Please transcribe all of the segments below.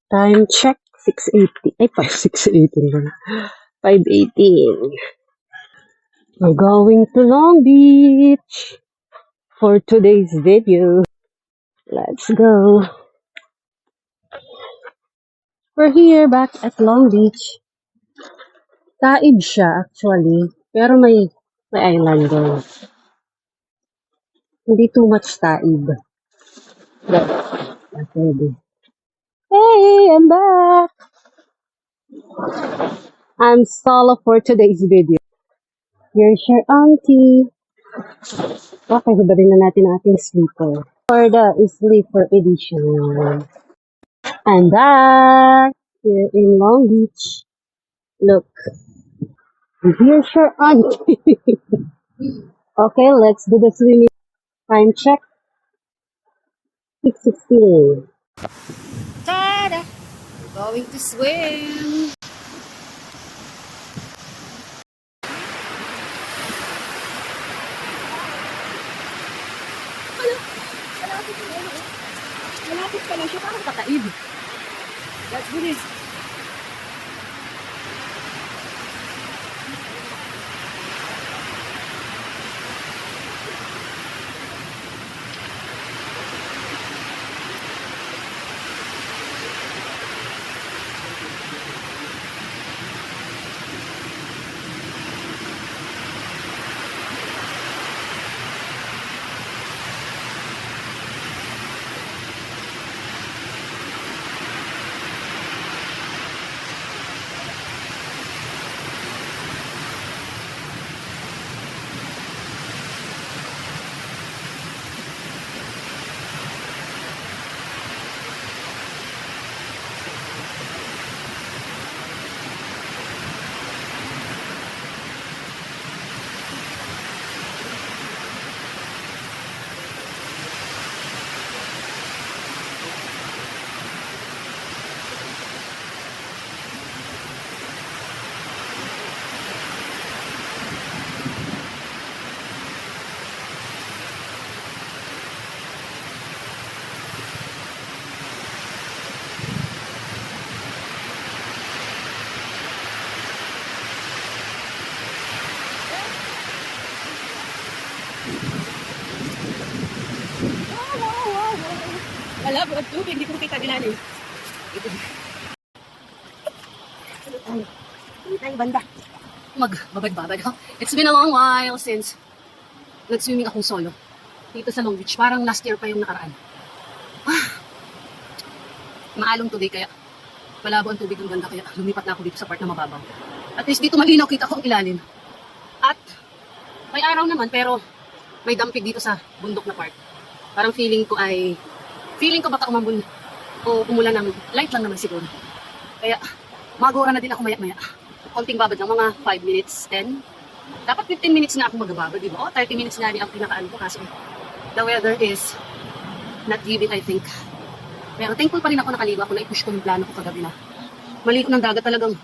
Time check, 6:80. Ay, 6:18 pala. 5:18. We're going to Long Beach for today's video. Let's go. We're here back at Long Beach. Taib siya actually, pero may island doon. Hindi too much taib. But, pwede. Hey, I'm back! I'm solo for today's video. Here's your auntie. Okay, sabarin na natin ang ating sleeper. For the sleeper edition. I'm back here in Long Beach. Look, here's your auntie. Okay, let's do the swimming. Time check. 6:16. Tada! We're going to swim. Malapit pa lang siya, parang kataib. Let's do this. Wala, buwan tubig. Hindi ko kita gilanin. Ay, banda. Magbabad-babad. It's been a long while since nag-swimming akong solo dito sa Long Beach. Parang last year pa yung nakaraan. Maalong tubig kaya malabo ang tubig ng banda kaya lumipat na ako dito sa part na mababaw. At least dito malinaw kita ko ang ilalim. At may araw naman pero may dampig dito sa bundok na part. Parang feeling ko baka umambun o umulan ng light lang naman siguro. Kaya magura na din ako maya-maya. Konting babad lang, mga 5 minutes, 10. Dapat 15 minutes na ako magbabad, di ba? O 30 minutes na rin ang pinakaan ko kasi the weather is not giving, I think. Pero thankful pa rin ako nakaligo ako na i-push ko yung plano ko kagabi na. Maligo ng dagat talagang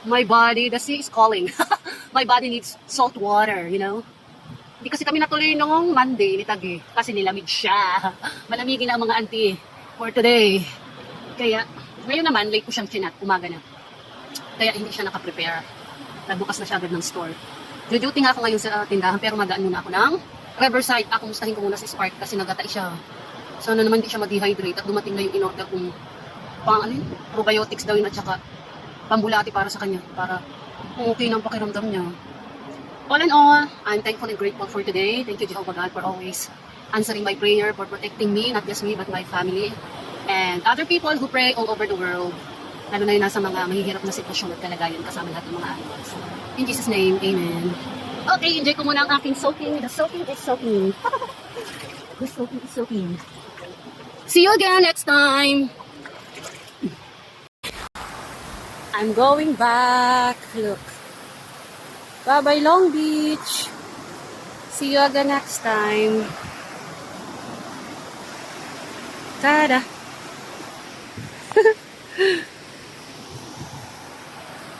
my body, the sea is calling. My body needs salt water, you know? Hindi kasi kami natuloy noong Monday ni Tagi kasi nilamig siya. Malamigin na ang mga auntie for today. Kaya ngayon naman late ko siyang chinat, umaga na. Kaya hindi siya nakaprepare. Nagbukas na siya agad ng store. Duty nga ako ngayon sa tindahan pero magaan muna ako ng Riverside. Kumustahin ko muna si Spark kasi nagatay siya. Sana naman hindi siya ma-dehydrate at dumating na yung in-order kong probiotics daw yun at saka pambulati para sa kanya. Para okay ng pakiramdam niya. All in all, I'm thankful and grateful for today. Thank you, Jehovah God, for always answering my prayer, for protecting me, not just me, but my family, and other people who pray all over the world, lalo na yung nasa mga mahihirap na sitwasyon at kalagayan kasama lahat ng mga animals. In Jesus' name, Amen. Okay, enjoy ko muna ang aking soaking. The soaking is soaking. The soaking is soaking. See you again next time. I'm going back. Look. Bye-bye, Long Beach. See you again next time. Tada!